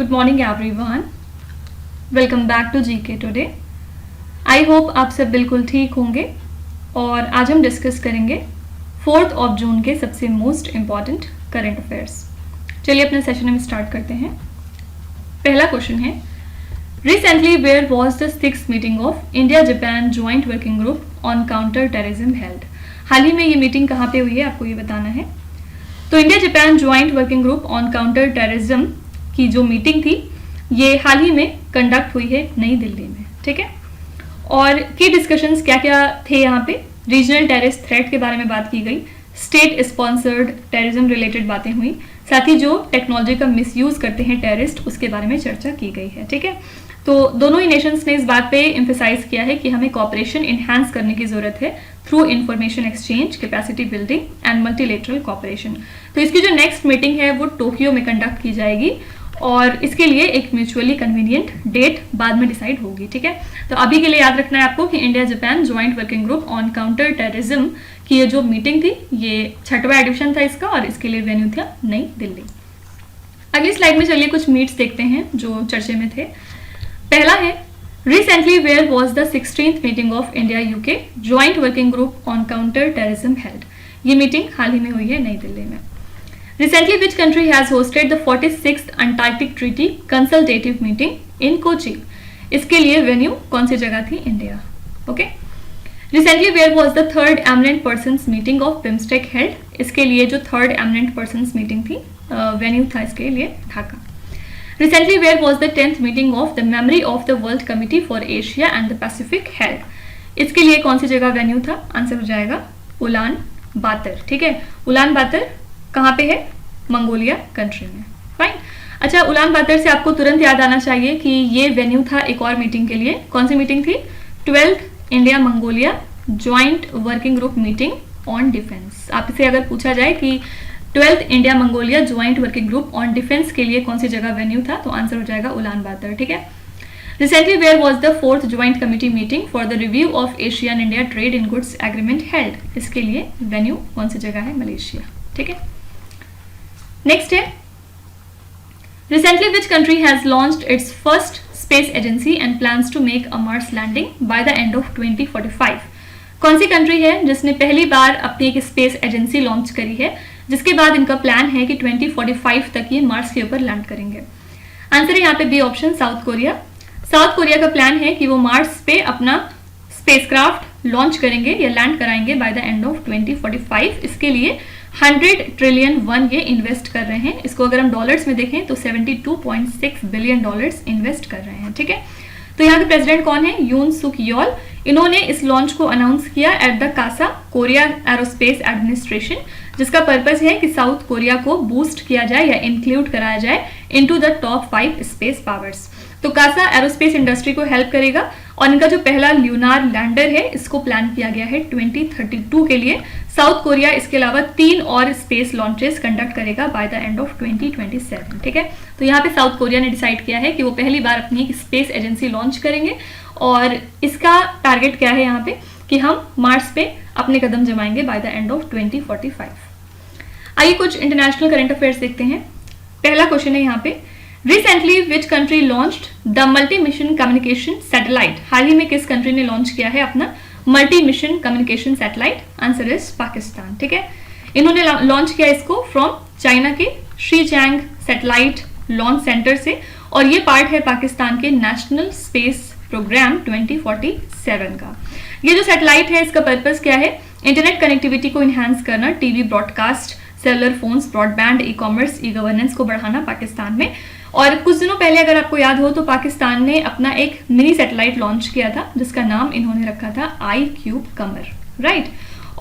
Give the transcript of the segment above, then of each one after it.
Good morning everyone, welcome back to GK today. I hope आप सब बिल्कुल ठीक होंगे और आज हम डिस्कस करेंगे 4 जून के सबसे मोस्ट इम्पॉर्टेंट करंट अफेयर्स। चलिए अपने सेशन में स्टार्ट करते हैं। पहला क्वेश्चन है, recently where was the 6th meeting of India Japan joint working group on counter terrorism held. हाल ही में ये मीटिंग कहाँ पे हुई है, आपको ये बताना है। तो India Japan joint working group on counter terrorism की जो मीटिंग थी ये हाल ही में कंडक्ट हुई है नई दिल्ली में, ठीक है। और की डिस्कशंस क्या क्या थे यहाँ पे, रीजनल टेररिस्ट थ्रेट के बारे में बात की गई, स्टेट स्पॉन्सर्ड टेररिज्म रिलेटेड बातें हुई, साथ ही जो टेक्नोलॉजी का मिसयूज करते हैं टेररिस्ट उसके बारे में चर्चा की गई है, ठीक है। तो दोनों ही नेशंस ने इस बात पे एम्फेसाइज किया है कि हमें कॉपरेशन इन्हांस करने की जरूरत है through information exchange, capacity building and multilateral cooperation. तो इसकी जो नेक्स्ट मीटिंग है वो टोक्यो में कंडक्ट की जाएगी और इसके लिए एक म्यूचुअली कन्वीनियंट डेट बाद में डिसाइड होगी, ठीक है। तो अभी के लिए याद रखना है आपको कि India Japan joint working group on counter terrorism की ये जो मीटिंग थी ये 6वां एडिशन था इसका और इसके लिए वेन्यू था नई दिल्ली। अगली स्लाइड में चलिए कुछ मीट्स देखते हैं जो चर्चे में थे। पहला है, recently where was the 16th meeting of India UK joint working group on counter terrorism held. ये मीटिंग हाल ही में हुई है नई दिल्ली में। Recently, which country has hosted the 46th Antarctic Treaty Consultative Meeting in Kochi? इसके लिए वेन्यू कौन सी जगह थी, India, okay. Recently, where was the 3rd Eminent Persons Meeting of BIMSTEC held? इसके लिए जो 3rd Eminent Persons Meeting थी वेन्यू था इसके लिए Dhaka. Recently, where was the 10th meeting of the Memory of the World Committee for Asia and the Pacific held? इसके लिए कौन सी जगह वेन्यू था, आंसर हो जाएगा उलान बातर, ठीक है। उलान बातर कहाँ पे है, मंगोलिया कंट्री में, फाइन। अच्छा, उलान बातर से आपको तुरंत याद आना चाहिए कि ये वेन्यू था एक और मीटिंग के लिए। कौन सी मीटिंग थी, 12th India Mongolia joint working group meeting on defence. आपसे अगर पूछा जाए कि 12th India Mongolia joint working group on defence के लिए कौन सी जगह वेन्यू था, तो आंसर हो जाएगा उलान बातर, ठीक है। Recently, where was the 4th joint committee meeting for the review of Asia and India trade in goods agreement held? इसके लिए वेन्यू कौन सी जगह है, मलेशिया, ठीक है। नेक्स्ट है, recently which country has launched its first space agency and plans to make a Mars landing by the end of 2045। कौन सी कंट्री है जिसने पहली बार अपनी एक स्पेस एजेंसी लॉन्च करी है जिसके बाद इनका प्लान है कि 2045 तक ये मार्स के ऊपर लैंड करेंगे। आंसर है यहाँ पे B option, South Korea. South Korea का प्लान है कि वो मार्स पे अपना स्पेसक्राफ्ट लॉन्च करेंगे या लैंड कराएंगे बाय द एंड ऑफ 2045। इसके लिए 100 ट्रिलियन वन ये इन्वेस्ट कर रहे हैं। इसको अगर हम डॉलर्स में देखें तो 72.6 बिलियन डॉलर्स इन्वेस्ट कर रहे हैं, ठीक है। तो यहाँ के प्रेसिडेंट कौन है, यून सुक योल। इन्होंने इस लॉन्च को अनाउंस किया at the KASA Korea Aerospace Administration, जिसका पर्पस है कि साउथ कोरिया को बूस्ट किया जाए या इंक्लूड कराया जाए into the top 5 space powers. तो कासा एरोस्पेस इंडस्ट्री को हेल्प करेगा और इनका जो पहला ल्यूनार लैंडर है इसको प्लान किया गया है 2032 के लिए। साउथ कोरिया इसके अलावा 3 और स्पेस लॉन्चेस कंडक्ट करेगा बाय द एंड ऑफ 2027, ठीक है। तो यहाँ पे साउथ कोरिया ने डिसाइड किया है कि वो पहली बार अपनी एक स्पेस एजेंसी लॉन्च करेंगे और इसका टारगेट क्या है यहाँ पे कि हम मार्स पे अपने कदम जमाएंगे बाय द एंड ऑफ 2045। आइए कुछ इंटरनेशनल करंट अफेयर्स देखते हैं। पहला क्वेश्चन है यहाँ पे, recently which country launched the multi mission communication satellite. हाल ही में किस कंट्री ने लॉन्च किया है अपना multi mission communication satellite, answer is Pakistan, ठीक है। इन्होंने लॉन्च किया इसको फ्रॉम चाइना के शीचैंग सैटेलाइट लॉन्च सेंटर से और ये पार्ट है पाकिस्तान के नेशनल स्पेस प्रोग्राम 2047 का। ये जो सैटेलाइट है इसका पर्पस क्या है, इंटरनेट कनेक्टिविटी को इन्हांस करना, TV broadcast, cellular phones, broadband, e commerce, e governance को बढ़ाना पाकिस्तान में। और कुछ दिनों पहले अगर आपको याद हो तो पाकिस्तान ने अपना एक मिनी सैटेलाइट लॉन्च किया था जिसका नाम इन्होंने रखा था iCube कमर, राइट।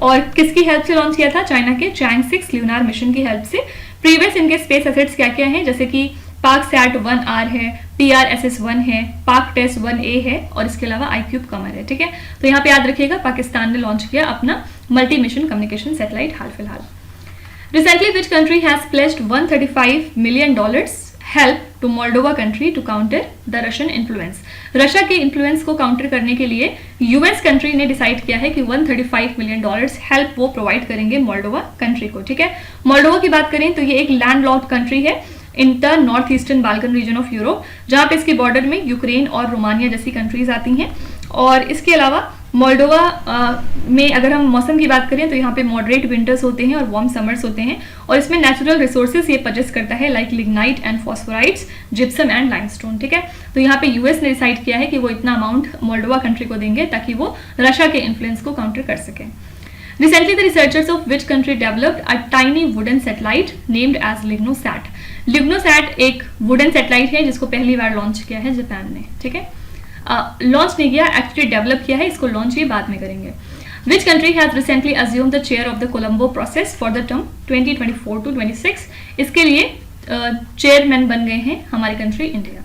और किसकी हेल्प से लॉन्च किया था, चाइना के चैंग 6 ल्यूनार मिशन की हेल्प से। प्रीवियस इनके स्पेस एसेट्स क्या क्या हैं, जैसे कि पाकसैट 1R है, PRSS-1 है, पाकटेस 1A है और इसके अलावा iCube कमर है, ठीक है। तो यहाँ पे याद रखिएगा पाकिस्तान ने लॉन्च किया अपना मल्टी मिशन कम्युनिकेशन सैटेलाइट हाल फिलहाल। Recently which country has placed $135 million help to Moldova country to counter the Russian influence. Russia के इन्फ्लुएंस को काउंटर करने के लिए यूएस कंट्री ने डिसाइड किया है कि $135 मिलियन हेल्प वो प्रोवाइड करेंगे मोल्डोवा कंट्री को, ठीक है। मोल्डोवा की बात करें तो ये एक लैंडलॉक्ड कंट्री है। In the north eastern Balkan reason of Europe, जहाँ पे इसके बॉर्डर में यूक्रेन और रोमानिया जैसी कंट्रीज आती हैं। और इसके अलावा मोल्डोवा में अगर हम मौसम की बात करें तो यहाँ पे मॉडरेट विंटर्स होते हैं और वार्म समर्स होते हैं, और इसमें नेचुरल रिसोर्सेज ये पजेस करता है like lignite and phosphorites, gypsum and limestone. ठीक है, तो यहाँ पे यूएस ने डिसाइड किया है कि वो इतना अमाउंट मोल्डोवा कंट्री को देंगे ताकि वो रशिया के इन्फ्लुएंस को काउंटर कर सके। Recently, the researchers of which country developed a tiny wooden satellite named as LignoSat. LignoSat एक wooden satellite है जिसको पहली बार लॉन्च किया है जापान ने। ठीक है, लॉन्च नहीं किया, एक्चुअली डेवलप किया है, इसको लॉन्च ये बाद में करेंगे। Which country has recently assumed the chair of the Colombo process for the term 2024 to 26? इसके लिए चेयरमैन बन गए हैं हमारी country India.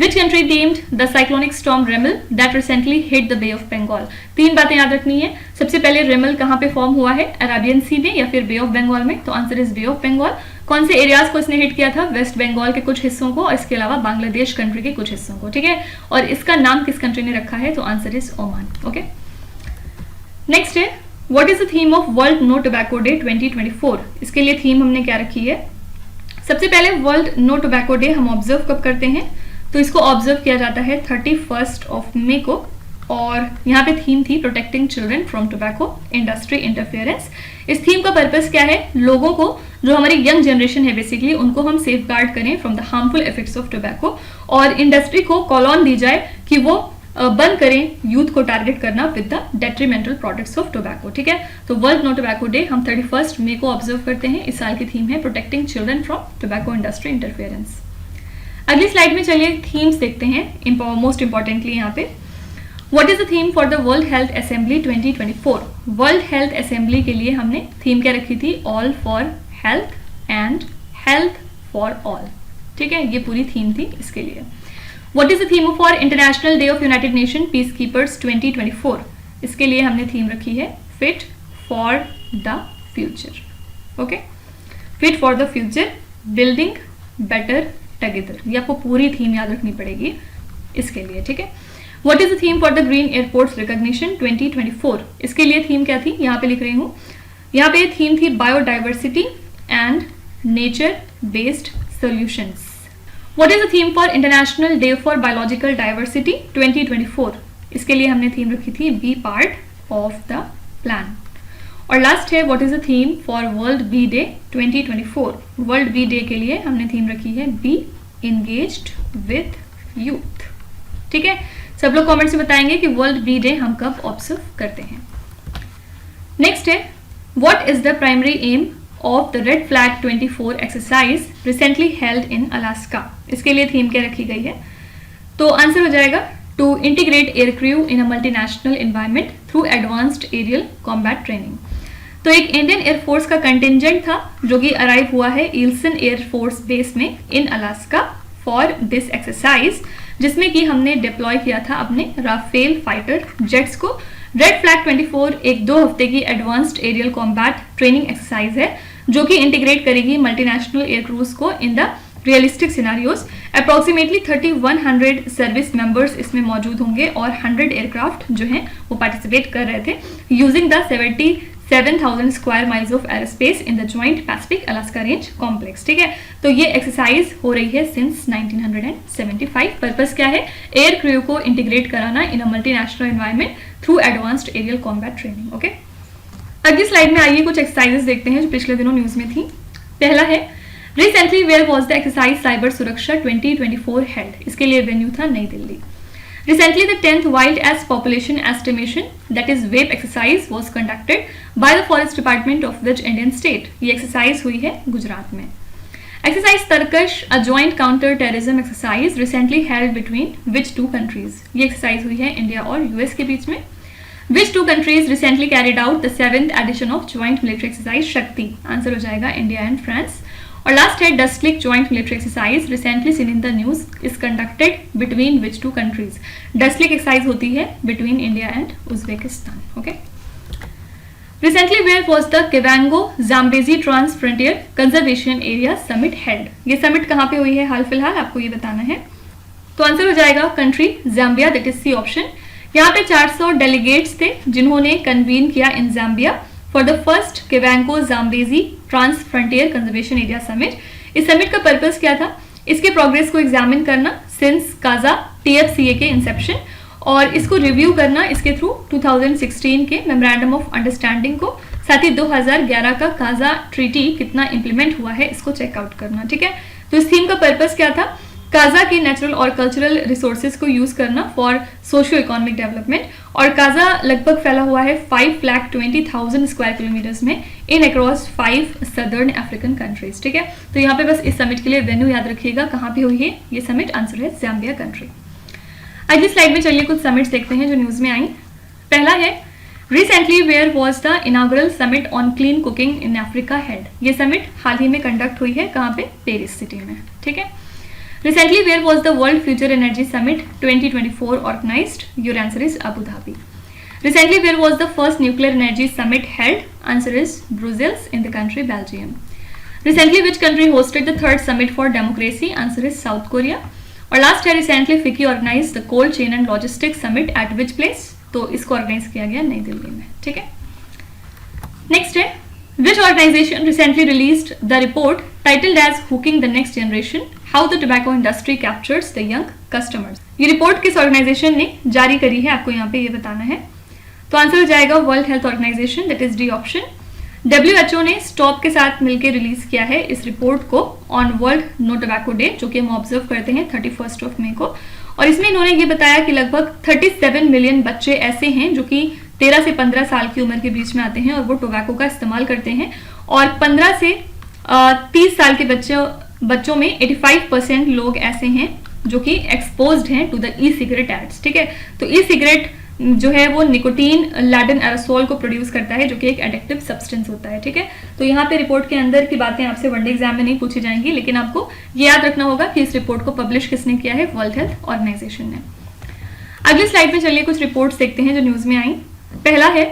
Which country deemed the cyclonic storm Remel that recently hit the Bay of Bengal? 3 बातें याद रखनी है। सबसे पहले रेमल कहाँ पे फॉर्म हुआ है, अराबियन सी में या फिर बे ऑफ बंगाल में, तो answer is bay of Bengal. कौन से एरियाज को इसने हिट किया था, वेस्ट बंगाल के कुछ हिस्सों को और इसके अलावा बांग्लादेश कंट्री के कुछ हिस्सों को। ठीक है, और इसका नाम किस कंट्री ने रखा है, तो answer is Oman. Okay, next है what is the theme of world no tobacco day 2024? इसके लिए थीम हमने क्या रखी है, सबसे पहले वर्ल्ड नो टोबैको डे हम ऑब्जर्व कब करते हैं, तो इसको ऑब्जर्व किया जाता है 31 मई को, और यहाँ पे थीम थी protecting children from tobacco industry interference. इस थीम का पर्पस क्या है, लोगों को, जो हमारी यंग जनरेशन है बेसिकली, उनको हम सेफ गार्ड करें from the harmful effects of tobacco, और इंडस्ट्री को कॉल ऑन दी जाए कि वो बंद करें यूथ को टारगेट करना with the detrimental products of tobacco. ठीक है, तो वर्ल्ड नो टोबैको डे हम 31 मई को ऑब्जर्व करते हैं। इस साल की थीम है protecting children from tobacco industry interference. अगली स्लाइड में चलिए थीम्स देखते हैं, मोस्ट इंपॉर्टेंटली यहाँ पे what is the theme for the world health assembly 2024? World health assembly के लिए हमने थीम क्या रखी थी, all for health and health for all. ठीक है, ये पूरी थीम थी इसके लिए। What is the theme for international day of United nation peace keepers 2024? इसके लिए हमने थीम रखी है fit for the future. Okay, fit for the future, building better together, ये आपको पूरी थीम याद रखनी पड़ेगी इसके लिए। ठीक है, what is the theme for the green airports recognition 2024? इसके लिए थीम क्या थी, यहाँ पे लिख रही हूँ, यहाँ पे थीम थी biodiversity and nature based solutions. What is the theme for international day for biological diversity 2024? इसके लिए हमने थीम रखी थी be part of the plan. और लास्ट है what is the theme for world bee day 2024? World bee day के लिए हमने थीम रखी है बी इंगेज्ड विथ यूथ। ठीक है, सब लोग कमेंट से बताएंगे कि वर्ल्ड बी डे हम कब ऑब्जर्व करते हैं। नेक्स्ट है what is the primary aim of the red flag 24 exercise recently held in Alaska? इसके लिए थीम क्या रखी गई है, तो आंसर हो जाएगा to integrate air crew in a multinational environment through advanced aerial combat training. तो एक इंडियन एयरफोर्स का कंटिजेंट था जो कि अराइव हुआ है इल्सन एयरफोर्स बेस में in Alaska for this exercise, जिसमें कि हमने डिप्लॉय किया था अपने राफेल फाइटर जेट्स को। रेड फ्लैग 24 एक 2 हफ्ते की advanced aerial combat training exercise है जो कि इंटीग्रेट करेगी मल्टीनेशनल एयर क्रूज को in the realistic scenarios. Approximately 3100 service members इसमें मौजूद होंगे और 100 एयरक्राफ्ट जो हैं वो पार्टिसिपेट कर रहे थे using the 77,000 square miles of air space in the joint Pacific Alaska range complex. ठीक है, तो ये एक्सरसाइज हो रही है सिंस 1975। पर्पस क्या है, एयर क्रू को इंटीग्रेट कराना in a multinational environment through advanced aerial combat training. Okay, अगली स्लाइड में आइए कुछ एक्सरसाइजेस देखते हैं जो पिछले दिनों न्यूज में थी। पहला है recently where was the exercise cyber Suraksha 2024 held? इसके लिए वेन्यू था New Delhi. Recently, the 10th Wild Ass Population Estimation, that is WAPE exercise, was conducted by the Forest Department of which Indian state? ये एक्सरसाइज हुई है गुजरात में। Exercise Tarkash, a joint counter terrorism exercise recently held between which 2 countries? ये exercise हुई है India और US के बीच में। Which 2 countries recently carried out the 7th edition of joint military exercise Shakti? Answer हो जाएगा इंडिया एंड फ्रांस। और लास्ट है Dustlik joint military exercise recently seen in the news is conducted between which 2 countries? Dustlik exercise होती है between India and Uzbekistan. Okay, recently where was the Kavango Zambezi trans frontier conservation area summit held? ये summit कहाँ पे हुई है हाल फिलहाल, आपको ये बताना है। तो आंसर हो जाएगा country Zambia, that is C option. यहाँ पे 400 डेलीगेट्स थे जिन्होंने कन्वीन किया in Zambia for the first Kavango Zambezi trans frontier conservation area summit. इस समिट का पर्पस क्या था? इसके प्रोग्रेस को एग्जामिन करना सिंस काजा TFCA के इंसेप्शन, और इसको रिव्यू करना इसके थ्रू 2016 के मेमोरेंडम ऑफ अंडरस्टैंडिंग को, साथ ही 2011 का काजा ट्रीटी कितना इंप्लीमेंट हुआ है इसको चेकआउट करना। ठीक है, तो इस थीम का पर्पस क्या था? काजा के नेचुरल और कल्चरल रिसोर्सेज को यूज करना फॉर सोशियो इकोनॉमिक डेवलपमेंट, और काजा लगभग फैला हुआ है 5,20,000 स्क्वायर किलोमीटर्स में इन अक्रॉस 5 सदर्न अफ्रीकन कंट्रीज। ठीक है, तो यहाँ पे बस इस समिट के लिए वेन्यू याद रखिएगा, कहाँ पे हुई है ये समिट? आंसर है ज़ाम्बिया कंट्री। अगली स्लाइड में चलिए कुछ समिट्स देखते हैं जो न्यूज में आई। पहला है recently where was the inaugural summit on clean cooking in Africa held. ये समिट हाल ही में कंडक्ट हुई है, कहाँ पे? पेरिस सिटी में। ठीक है, recently where was the world future energy summit 2024 organised? Your answer is Abu Dhabi. Recently where was the first nuclear energy summit held? Answer is Brussels in the country Belgium. Recently which country hosted the third summit for democracy? Answer is South Korea. और last है recently FICCI organise the cold chain and logistics summit at which place? तो इसको organise किया गया नई दिल्ली में। ठीक है, नेक्स्ट है which organisation recently released the report titled as hooking the next generation, how the tobacco industry captures the young customers. ये रिपोर्ट किस ऑर्गेनाइजेशन ने जारी करी है, आपको यहाँ पे ये बताना है। तो आंसर हो जाएगा world health organisation, that is D option. WHO ने स्टॉप के साथ मिलकर रिलीज किया है इस रिपोर्ट को on world no tobacco day, जो कि हम ऑब्जर्व करते हैं 31 मई को, और इसमें इन्होंने ये बताया कि लगभग 37 मिलियन बच्चे ऐसे हैं जो कि 13 से 15 साल की उम्र के बीच में आते हैं और वो टोबैको का इस्तेमाल करते हैं, और 15 से 30 साल के बच्चों में 85% लोग ऐसे हैं जो कि एक्सपोज्ड हैं to the e cigarette ads. ठीक है, तो ई सिगरेट जो है वो निकोटीन लैडन एरोसोल को प्रोड्यूस करता है, जो कि एक एडिक्टिव सब्सटेंस होता है। ठीक है, तो यहाँ पे रिपोर्ट के अंदर की बातें आपसे वनडे एग्जाम में नहीं पूछी जाएंगी, लेकिन आपको ये याद रखना होगा कि इस रिपोर्ट को पब्लिश किसने किया है? वर्ल्ड हेल्थ ऑर्गेनाइजेशन ने। अगली स्लाइड में चलिए कुछ रिपोर्ट्स देखते हैं जो न्यूज में आई। पहला है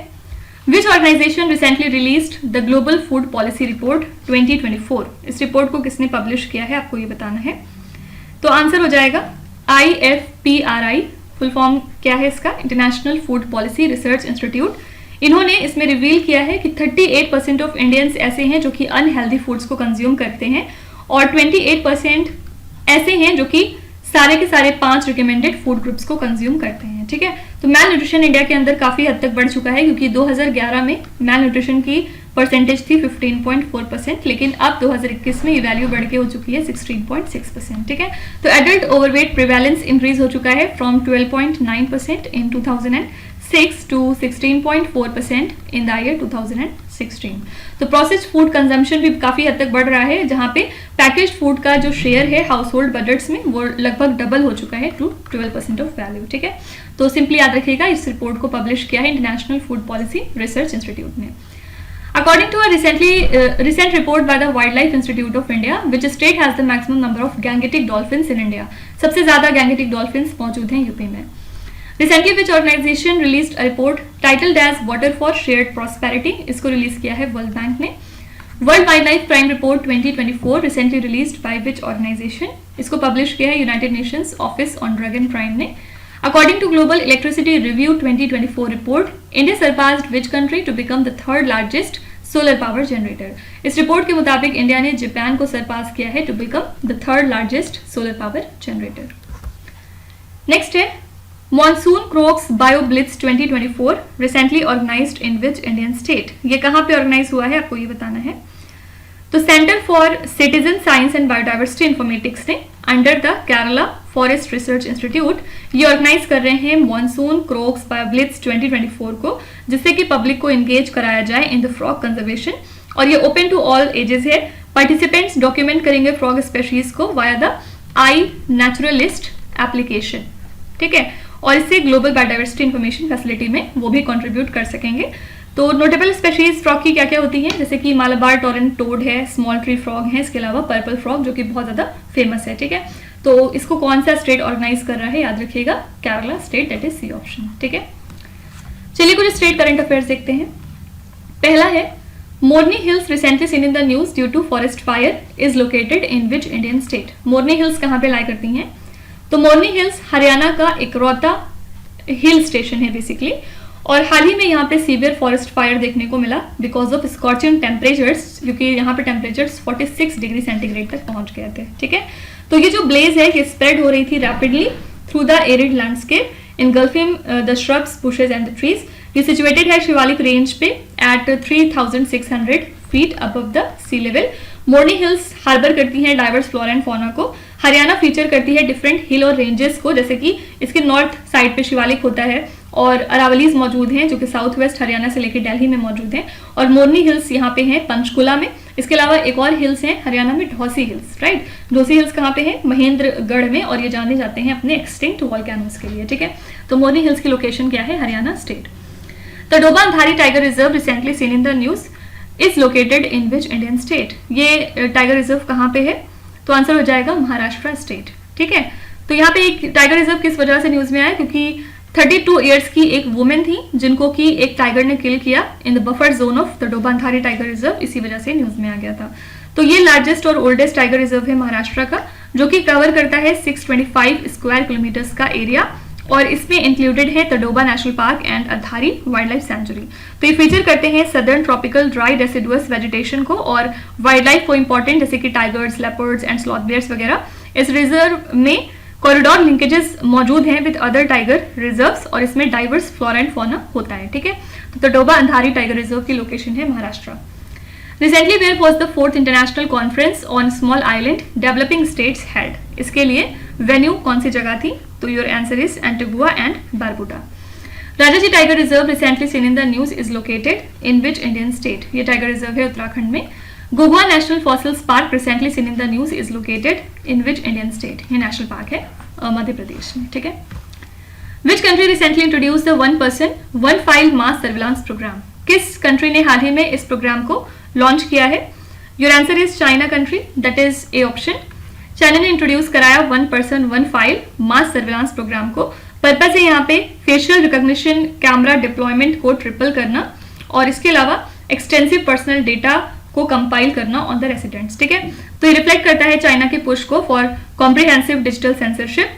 which organisation recently released the global food policy report 2024। इस रिपोर्ट को किसने पब्लिश किया है, आपको ये बताना है। तो आंसर हो जाएगा IFPRI। फुल फॉर्म क्या है इसका? International food policy research institute. इन्होंने इसमें रिवील किया है कि 38% ऑफ इंडियंस ऐसे हैं जो कि अनहेल्दी फूड्स को कंज्यूम करते हैं, और 28% ऐसे हैं जो कि सारे के सारे 5 रिकमेंडेड फूड ग्रुप्स को कंज्यूम करते हैं। ठीक है, तो मैल न्यूट्रिशन इंडिया के अंदर काफी हद तक बढ़ चुका है, क्योंकि 2011 में मैल न्यूट्रिशन की परसेंटेज थी 15.4%, लेकिन अब 2021 में ये वैल्यू बढ़ के हो चुकी है 16.6%। ठीक है, तो एडल्ट ओवरवेट प्रिवेलेंस इंक्रीज हो चुका है from 12.9% in 2006 to 16.4% in the year 2016। तो प्रोसेस्ड फूड कंजम्पशन भी काफी हद तक बढ़ रहा है, जहां पे पैकेज्ड फूड का जो शेयर है हाउस होल्ड बजट्स में वो लगभग डबल हो चुका है टू 12% ऑफ वैल्यू। ठीक है, तो सिंपली याद रखिएगा इस रिपोर्ट को पब्लिश किया है international food policy research institute ने। According to a recent report by the Wildlife Institute of India, which state has the maximum number of gangetic dolphins in India? सबसे ज्यादा gangetic dolphins मौजूद हैं UP में। Recently, which organization released a report titled as Water for Shared Prosperity? इसको release किया है world bank ने। World wild life crime report 2024 recently released by which organisation? इसको पब्लिश किया है United Nations office on drug and crime ने। According to Global Electricity Review 2024 report, India surpassed which country to become the third largest solar power generator? इस report के मुताबिक India ने Japan को सरपास किया है to become the third largest solar power generator. Next है Monsoon Crocs Bio Blitz 2024 recently organized in which Indian state? ये कहाँ पे ऑर्गेनाइज हुआ है, आपको ये बताना है। तो centre for citizen science and biodiversity informatics ने under the Kerala forest research institute ये ऑर्गेनाइज कर रहे हैं मॉनसून क्रोक्स बायो ब्लिट्स 2024 को, जिससे कि पब्लिक को एंगेज कराया जाए इन द फ्रॉग कंजर्वेशन, और ये ओपन टू ऑल एजेस है। पार्टिसिपेंट्स डॉक्यूमेंट करेंगे फ्रॉग स्पेशीज को via the I naturalist application. ठीक है, और इससे ग्लोबल बायोडाइवर्सिटी इंफॉर्मेशन फैसिलिटी में वो भी कंट्रीब्यूट कर सकेंगे। तो नोटेबल स्पेशीज फ्रॉग की क्या क्या होती हैं, जैसे कि मालाबार टोरेंट टोड है, स्मॉल ट्री फ्रॉग है, इसके अलावा पर्पल फ्रॉग जो कि बहुत ज्यादा फेमस है। ठीक है, तो इसको कौन सा स्टेट ऑर्गेनाइज कर रहा है, याद रखिएगा Kerala state, that is C option. ठीक है, चलिए कुछ स्टेट करंट अफेयर्स देखते हैं। पहला है Morni hills recently seen in the news due to forest fire is located in which Indian state? Morni hills कहाँ पे लाई करती हैं? तो मोरनी हिल्स हरियाणा का इकलौता हिल स्टेशन है बेसिकली, और हाल ही में यहाँ पे सीवियर फॉरेस्ट फायर देखने को मिला बिकॉज ऑफ स्कॉचिंग टेम्परेचर्स, क्योंकि यहाँ पे टेम्परेचर्स 46 डिग्री सेंटीग्रेड तक पहुंच गए थे। ठीक है, तो ये जो ब्लेज है ये स्प्रेड हो रही थी rapidly through the arid landscape engulfing the shrubs, bushes and the trees. ये सिचुएटेड है शिवालिक रेंज पे at 3600 feet above the sea level. Morni hills harbour करती हैं डाइवर्स फ्लोरा एंड फौना को। हरियाणा फीचर करती है डिफरेंट हिल और रेंजेस को, जैसे कि इसके नॉर्थ साइड पे शिवालिक होता है और अरावलीज मौजूद हैं जो कि साउथ वेस्ट हरियाणा से लेकर दिल्ली में मौजूद हैं, और मोरनी हिल्स यहाँ पे हैं पंचकुला में। इसके अलावा एक और हिल्स हैं हरियाणा में, ढौसी हिल्स, राइट। ढौसी हिल्स कहाँ पे हैं? महेंद्रगढ़ में, और ये जाने जाते हैं अपने एक्सटिंक्ट वॉल्केनोस के लिए। ठीक है, तो मोरनी हिल्स की लोकेशन क्या है? Haryana state. Tadoba Andhari tiger reserve recently seen in the news is located in which Indian state? ये टाइगर रिजर्व कहाँ पे है? तो आंसर हो जाएगा महाराष्ट्र स्टेट। ठीक है, तो यहाँ पे एक टाइगर रिजर्व किस वजह से न्यूज में आया? क्योंकि 32 इयर्स की एक वुमेन थी जिनको कि एक टाइगर ने किल किया in the buffer zone of Tadoba Andhari tiger reserve, इसी वजह से न्यूज में आ गया था। तो ये लार्जेस्ट और ओल्डेस्ट टाइगर रिजर्व है महाराष्ट्र का, जो कि कवर करता है 625 स्क्वायर किलोमीटर्स का एरिया, और इसमें इंक्लूडेड है Tadoba national park and Andhari wild life sanctuary. तो ये फीचर करते हैं southern tropical dry deciduous vegetation को और वाइल्ड लाइफ को इंपॉर्टेंट, जैसे कि tigers, leopards and sloth bears वगैरह। इस रिजर्व में कॉरिडोर लिंकेजेस मौजूद हैं विद अदर टाइगर रिजर्व्स, और इसमें डाइवर्स फ्लोरा एंड फौना होता है। ठीक है, तो तडोबा अंधारी टाइगर रिजर्व की लोकेशन है Maharashtra. Recently where was the 4th international conference on small island developing states held? इसके लिए वेन्यू कौन सी जगह थी? तो your answer is Antigua and Barbuda. Rajaji tiger reserve recently seen in the news is located in which Indian state? ये tiger reserve है उत्तराखंड में। Ghughua national fossils park recently seen in the news is located in which Indian state? ये national park है मध्य प्रदेश में। ठीक है, which country recently introduce the 1 person 1 file mass surveillance programme? किस country ने हाल ही में इस प्रोग्राम को लॉन्च किया है? Your answer is China country, that is A option. China ने इंट्रोड्यूस कराया 1 person 1 file mass surveillance programme को। पर्पज है यहाँ पे फेशियल रिकॉग्निशन कैमरा डिप्लॉयमेंट को ट्रिपल करना, और इसके अलावा एक्सटेंसिव पर्सनल डेटा को कंपाइल करना ऑन द रेसिडेंट्स। ठीक है, तो ये रिफ्लेक्ट करता है चाइना के पुश को फॉर कॉम्प्रिहेंसिव डिजिटल सेंसरशिप,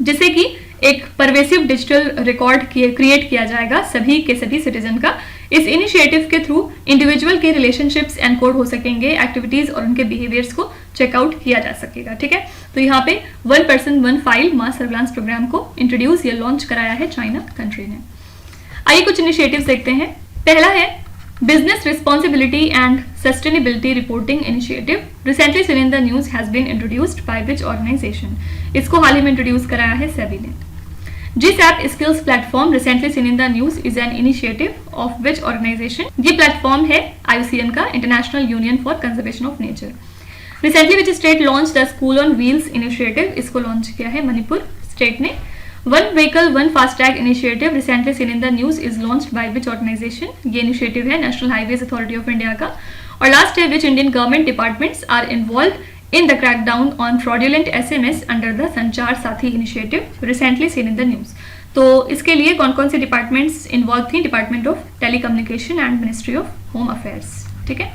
जिससे कि एक परवेसिव डिजिटल रिकॉर्ड क्रिएट किया जाएगा सभी के सभी सिटीजन का। इस इनिशिएटिव के थ्रू इंडिविजुअल के रिलेशनशिप्स एनकोड हो सकेंगे, एक्टिविटीज और उनके बिहेवियर्स को चेकआउट किया जा सकेगा। ठीक है, तो यहाँ पे 1 person 1 file mass surveillance programme को इंट्रोड्यूस या लॉन्च कराया है चाइना कंट्री ने। आइए कुछ इनिशिएटिव्स देखते हैं। पहला है business responsibility and sustainability reporting initiative recently seen in the news has been introduced by which organisation? इसको हाल ही में इंट्रोड्यूस कराया है सेबी ने। GSAP skills platform recently seen in the news is an initiative of which organisation? ये platform है IUCN का, international union for conservation of nature. Recently which state launch the school on wheels initiative? इसको launch किया है Manipur state ने। 1 vehicle 1 FASTag initiative recently seen in the news is launched by which organisation? ये initiative है national highways authority of India का। और last है which Indian government departments are involve in the crackdown on fraudulent SMS under the Sanchar Saathi initiative recently seen in the news? तो इसके लिए कौन कौन से डिपार्टमेंट्स इन्वॉल्व थी? Department of telecommunication and ministry of home affairs. ठीक है,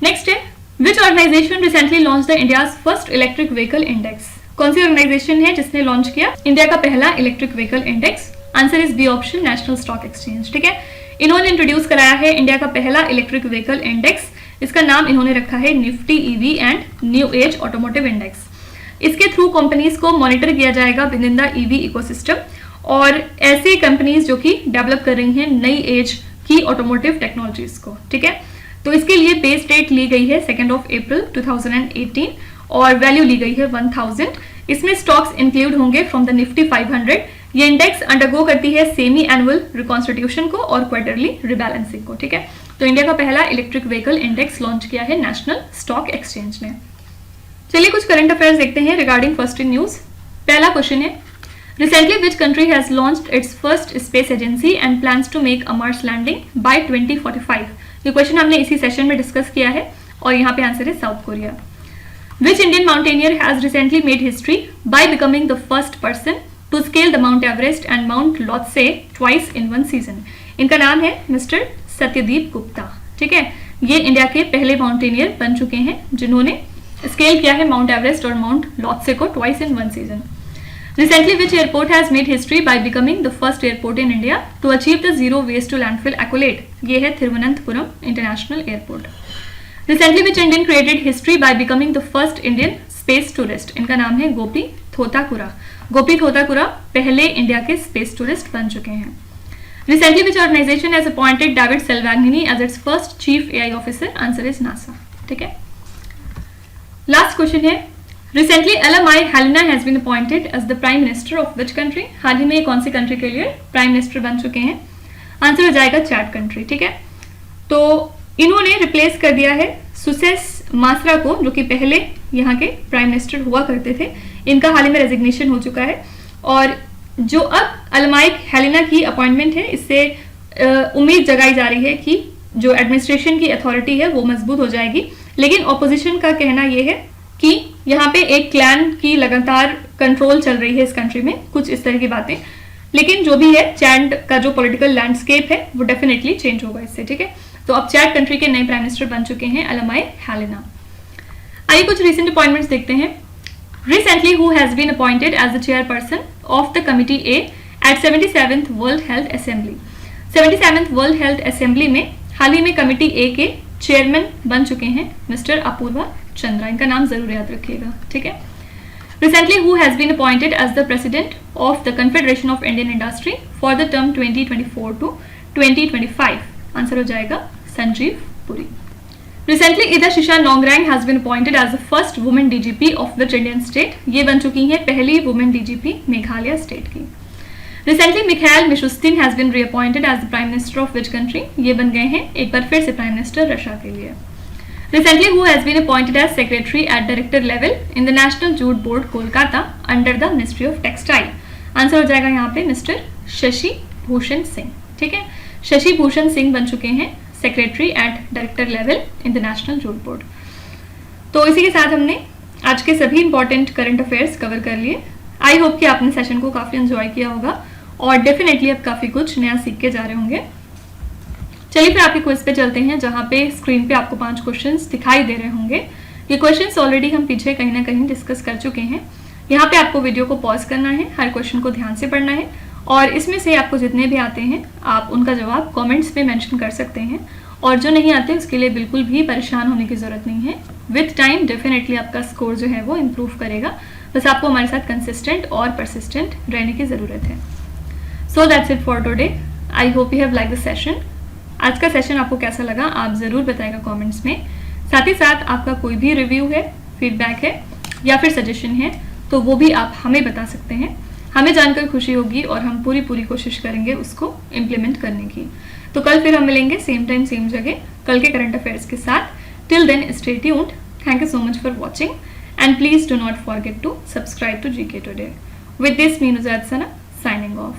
नेक्स्ट है which organisation recently launch the India's first electric vehicle index? कौन सी ऑर्गेनाइजेशन है जिसने लॉन्च किया इंडिया का पहला electric vehicle index? Answer is B option, national stock exchange. ठीक है, इन्होंने इंट्रोड्यूस कराया है इंडिया का पहला इलेक्ट्रिक व्हीकल इंडेक्स। इसका नाम इन्होंने रखा है Nifty EV and new age automotive index. इसके थ्रू कंपनीज को मॉनिटर किया जाएगा with in the EV ecosystem, और ऐसे कंपनीज जो कि डेवलप कर रही हैं नई एज की ऑटोमोटिव टेक्नोलॉजीज को। ठीक है, तो इसके लिए बेस डेट ली गई है 2 अप्रैल 2018 और वैल्यू ली गई है 1000। इसमें स्टॉक्स इंक्लूड होंगे फ्रॉम द निफ्टी 500। ये इंडेक्स अंडरगो करती है सेमी एनुअल रिकॉन्स्टिट्यूशन को और क्वार्टरली रिबैलेंसिंग को। ठीक है, तो इंडिया का पहला इलेक्ट्रिक व्हीकल इंडेक्स लॉन्च किया है नेशनल स्टॉक एक्सचेंज ने। चलिए कुछ करंट अफेयर्स देखते हैं रिगार्डिंग फर्स्ट इन न्यूज। पहला क्वेश्चन है recently which country has launched its first space agency and plans to make a Mars landing by 2045? ये क्वेश्चन हमने इसी सेशन में डिस्कस किया है और यहाँ पे आंसर है south Korea. Which Indian mountaineer has recently made history by becoming the first person to scale the Mount Everest and Mount Lhotse twice in one season? इनका नाम है मिस्टर सत्यदीप गुप्ता। ठीक है, ये इंडिया के पहले माउंटेनियर बन चुके हैं जिन्होंने स्केल किया है माउंट एवरेस्ट और माउंट लॉट्से को twice in one season. Recently, which airport has made history by becoming the first airport in India to achieve the zero waste to landfill accolade? ये है Thiruvananthapuram international airport. Recently, which Indian created history by becoming the first Indian space tourist? इनका नाम है गोपी थोताकुरा. गोपी थोताकुरा पहले India के space tourist बन चुके हैं. Recently, which organization has appointed David Salvagnini as its first chief AI officer? Answer is NASA. ठीक है. Last question है. Recently, LMI Helena has been appointed as the Prime Minister of which country? हाल ही में कौन सी country के लिए prime minister बन चुके हैं? आंसर हो जाएगा चैड कंट्री. ठीक है. तो इन्होंने रिप्लेस कर दिया है सुसेस मासरा को, जो कि पहले यहाँ के प्राइम मिनिस्टर हुआ करते थे. इनका हाल ही में रेजिग्नेशन हो चुका है. और जो अब अलमाई हेलेना की अपॉइंटमेंट है, इससे उम्मीद जगाई जा रही है कि जो एडमिनिस्ट्रेशन की अथॉरिटी है वो मजबूत हो जाएगी. लेकिन ऑपोजिशन का कहना यह है कि यहाँ पे एक क्लैन की लगातार कंट्रोल चल रही है इस कंट्री में, कुछ इस तरह की बातें. लेकिन जो भी है, चैड का जो पॉलिटिकल लैंडस्केप है वो डेफिनेटली चेंज होगा इससे. ठीक है. तो अब चैड कंट्री के नए प्राइम मिनिस्टर बन चुके हैं अलमाई हेलेना. आइए कुछ रिसेंट अपॉइंटमेंट्स देखते हैं. Recently, who has been appointed as the chairperson of the Committee A at 77th World Health Assembly? 77th World Health Assembly में हाल ही में कमिटी A के चेयरमैन बन चुके हैं मिस्टर अपूर्वा चंद्रा. इनका नाम जरूर याद रखिएगा. ठीक है. Recently, who has been appointed as the president of the Confederation of Indian Industry for the term 2024 to 2025? Answer हो जाएगा Sanjeev Puri. Recently, Ida Shisha Nongrang has been appointed as the first woman DGP of which Indian state? ये बन चुकी हैं पहली woman DGP Meghalaya state की. Recently, Mikhail Mishustin has been reappointed as the Prime Minister of which country? ये बन गए हैं एक बार फिर से प्राइम मिनिस्टर रशिया के लिए. Recently, who has been appointed as secretary at director level in the National Jute Board, Kolkata, under the Ministry of Textile? Answer हो जाएगा यहाँ पे मिस्टर शशि भूषण सिंह. ठीक है. शशि भूषण सिंह बन चुके हैं secretary at director level in the national jute board. तो इसी के साथ हमने आज के सभी इंपॉर्टेंट करंट अफेयर्स कवर कर लिए. आई होप कि आपने सेशन को काफ़ी एंजॉय किया होगा और डेफिनेटली अब काफ़ी कुछ नया सीख के जा रहे होंगे. चलिए फिर आपके क्विज पे चलते हैं, जहाँ पे स्क्रीन पे आपको 5 क्वेश्चंस दिखाई दे रहे होंगे. ये क्वेश्चंस ऑलरेडी हम पीछे कहीं ना कहीं डिस्कस कर चुके हैं. यहाँ पे आपको वीडियो को पॉज करना है, हर क्वेश्चन को ध्यान से पढ़ना है और इसमें से आपको जितने भी आते हैं आप उनका जवाब कमेंट्स पे मेंशन कर सकते हैं. और जो नहीं आते उसके लिए बिल्कुल भी परेशान होने की ज़रूरत नहीं है. विथ टाइम डेफिनेटली आपका स्कोर जो है वो इम्प्रूव करेगा. बस आपको हमारे साथ कंसिस्टेंट और परसिस्टेंट रहने की ज़रूरत है. So that's it for today. I hope you have like the session. आज का सेशन आपको कैसा लगा आप ज़रूर बताएगा कमेंट्स में. साथ ही साथ आपका कोई भी रिव्यू है, फीडबैक है या फिर सजेशन है तो वो भी आप हमें बता सकते हैं. हमें जानकर खुशी होगी और हम पूरी कोशिश करेंगे उसको इम्प्लीमेंट करने की. तो कल फिर हम मिलेंगे सेम टाइम सेम जगह कल के करंट अफेयर्स के साथ. Till then stay tuned. Thank you so much for watching and please do not forget to subscribe to GK Today. With this, me Nuzad Sana signing off.